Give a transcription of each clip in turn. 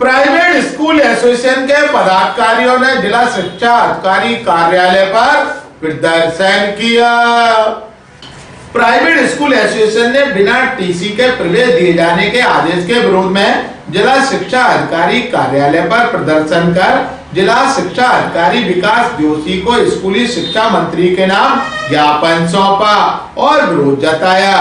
Private school association के पदाधिकारियों ने जिला शिक्षा अधिकारी कार्यालय पर प्रदर्शन किया। प्राइवेट स्कूल एसोसिएशन ने बिना टीसी के प्रवेश दिए जाने के आदेश के विरोध में जिला शिक्षा अधिकारी कार्यालय पर प्रदर्शन कर जिला शिक्षा अधिकारी विकास जोशी को स्कूली शिक्षा मंत्री के नाम ज्ञापन सौंपा और विरोध जताया।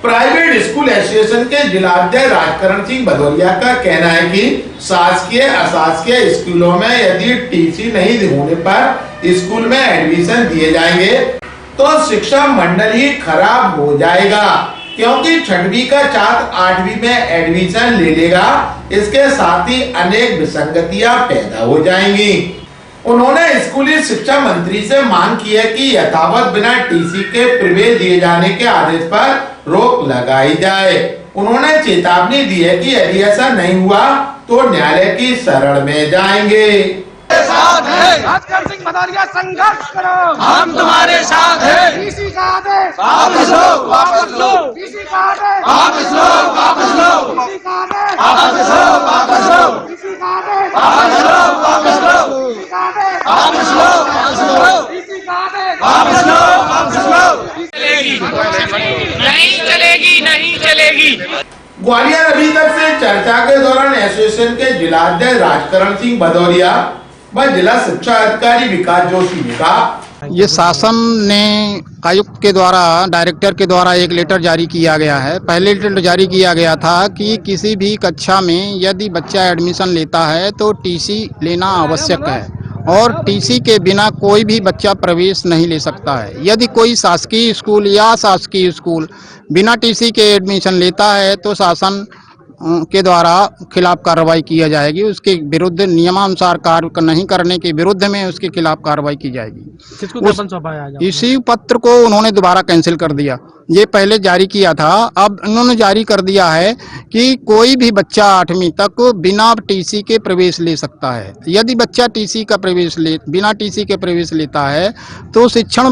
प्राइवेट स्कूल एसोसिएशन के जिलाध्यक्ष राजकरण सिंह भदौरिया का कहना है कि शासकीय अशासकीय स्कूलों में यदि टीसी नहीं होने पर स्कूल में एडमिशन दिए जाएंगे तो शिक्षा मंडल ही खराब हो जाएगा, क्योंकि 6वीं का छात्र 8वीं में एडमिशन ले लेगा। इसके साथ ही अनेक विसंगतियां पैदा हो जाएंगी। उन्होंने स्कूली शिक्षा मंत्री से मांग की है कि यथावत बिना टीसी के प्रवेश दिए जाने के आदेश पर रोक लगाई जाए। उन्होंने चेतावनी दी है कि यदि ऐसा नहीं हुआ तो न्यायालय की शरण में जाएंगे। राजकरण सिंह भदौरिया, संघर्ष करो, हम तुम्हारे साथ हैं। टीसी का आदेश वापस लो, वापस लो, टीसी का आदेश वापस लो, वापस लो, टीसी का आदेश वापस लो, वापस लो, टीसी का आदेश वापस लो, वापस लो, टीसी का आदेश वापस लो, वापस लो, टीसी का आदेश वापस लो, वापस लो। चलेगी नहीं, चलेगी नहीं, चलेगी। ग्वालियर अभी तक से चर्चा के दौरान एसोसिएशन के जिलाध्यक्ष राजकरण सिंह भदौरिया व जिला शिक्षा अधिकारी विकास जोशी ने कहा, ये शासन ने आयुक्त के द्वारा, डायरेक्टर के द्वारा एक लेटर जारी किया गया है। पहले लेटर जारी किया गया था कि किसी भी कक्षा में यदि बच्चा एडमिशन लेता है तो टीसी लेना आवश्यक है और टीसी के बिना कोई भी बच्चा प्रवेश नहीं ले सकता है। यदि कोई शासकीय स्कूल या शासकीय स्कूल बिना टीसी के एडमिशन लेता है तो शासन के द्वारा खिलाफ कार्रवाई किया जाएगी। उसके विरुद्ध नियमानुसार कार्य नहीं करने के विरुद्ध में उसके खिलाफ कार्रवाई की जाएगी। इसी पत्र को उन्होंने दोबारा कैंसिल कर दिया। ये पहले जारी किया था, अब उन्होंने जारी कर दिया है कि कोई भी बच्चा 8वीं तक बिना टीसी के प्रवेश ले सकता है। यदि बच्चा बिना टीसी के प्रवेश लेता है तो शिक्षण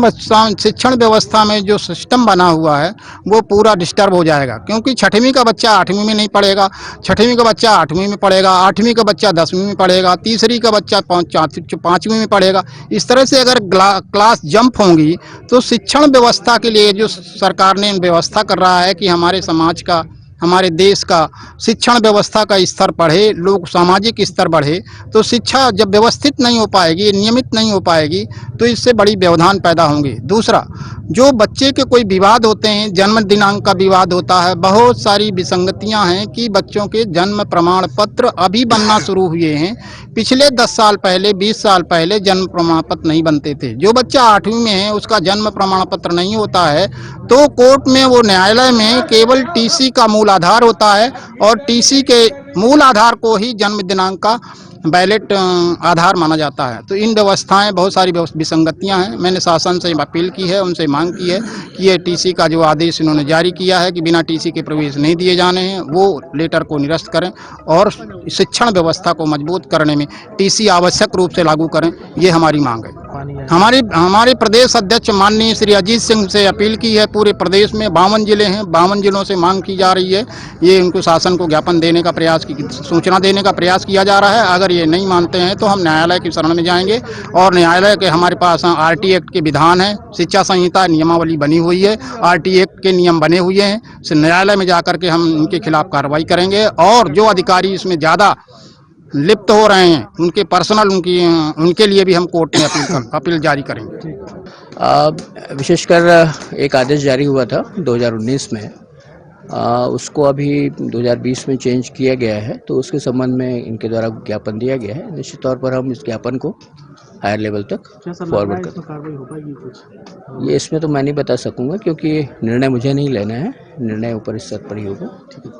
व्यवस्था में जो सिस्टम बना हुआ है वो पूरा डिस्टर्ब हो जाएगा, क्योंकि 6वीं का बच्चा 8वीं में नहीं पढ़ेगा, 6वीं का बच्चा 8वीं में पढ़ेगा, 8वीं का बच्चा 10वीं में पढ़ेगा, तीसरी का बच्चा 5वीं में पढ़ेगा। इस तरह से अगर क्लास जंप होंगी तो शिक्षण व्यवस्था के लिए जो सरकार ने व्यवस्था कर रहा है कि हमारे समाज का, हमारे देश का शिक्षण व्यवस्था का स्तर बढ़े, लोग सामाजिक स्तर बढ़े, तो शिक्षा जब व्यवस्थित नहीं हो पाएगी, नियमित नहीं हो पाएगी तो इससे बड़ी व्यवधान पैदा होंगे। दूसरा, जो बच्चे के कोई विवाद होते हैं, जन्म दिनांक का विवाद होता है, बहुत सारी विसंगतियां हैं कि बच्चों के जन्म प्रमाण पत्र अभी बनना शुरू हुए हैं। पिछले 10 साल पहले, 20 साल पहले जन्म प्रमाण पत्र नहीं बनते थे। जो बच्चा 8वीं में है उसका जन्म प्रमाण पत्र नहीं होता है तो कोर्ट में, वो न्यायालय में केवल टीसी का मूल आधार होता है और टीसी के मूल आधार को ही जन्म दिनांक का बैलेट आधार माना जाता है। तो इन व्यवस्थाएं, बहुत सारी विसंगतियां हैं। मैंने शासन से अपील की है, उनसे मांग की है कि ये टीसी का जो आदेश इन्होंने जारी किया है कि बिना टीसी के प्रवेश नहीं दिए जाने हैं, वो लेटर को निरस्त करें और शिक्षण व्यवस्था को मजबूत करने में टीसी आवश्यक रूप से लागू करें, ये हमारी मांग है। हमारे प्रदेश अध्यक्ष माननीय श्री अजीत सिंह से अपील की है। पूरे प्रदेश में 52 जिले हैं, 52 जिलों से मांग की जा रही है। ये उनको शासन को ज्ञापन देने का प्रयास, सूचना देने का प्रयास किया जा रहा है। अगर ये नहीं मानते हैं तो हम न्यायालय की शरण में जाएंगे और न्यायालय के, हमारे पास आरटी एक्ट के विधान है, शिक्षा संहिता नियमावली बनी हुई है, आरटी एक्ट के नियम बने हुए हैं। न्यायालय में जाकर के हम इनके खिलाफ कार्रवाई करेंगे और जो अधिकारी इसमें ज़्यादा लिप्त हो रहे हैं उनके पर्सनल, उनके लिए भी हम कोर्ट में अपील जारी करेंगे। विशेषकर एक आदेश जारी हुआ था 2019 में, उसको अभी 2020 में चेंज किया गया है, तो उसके संबंध में इनके द्वारा ज्ञापन दिया गया है। निश्चित तौर पर हम इस ज्ञापन को हायर लेवल तक फॉरवर्ड करें। ये इसमें तो मैं नहीं बता सकूंगा, क्योंकि निर्णय मुझे नहीं लेना है, निर्णय ऊपर स्तर पर ही होगा। ठीक है।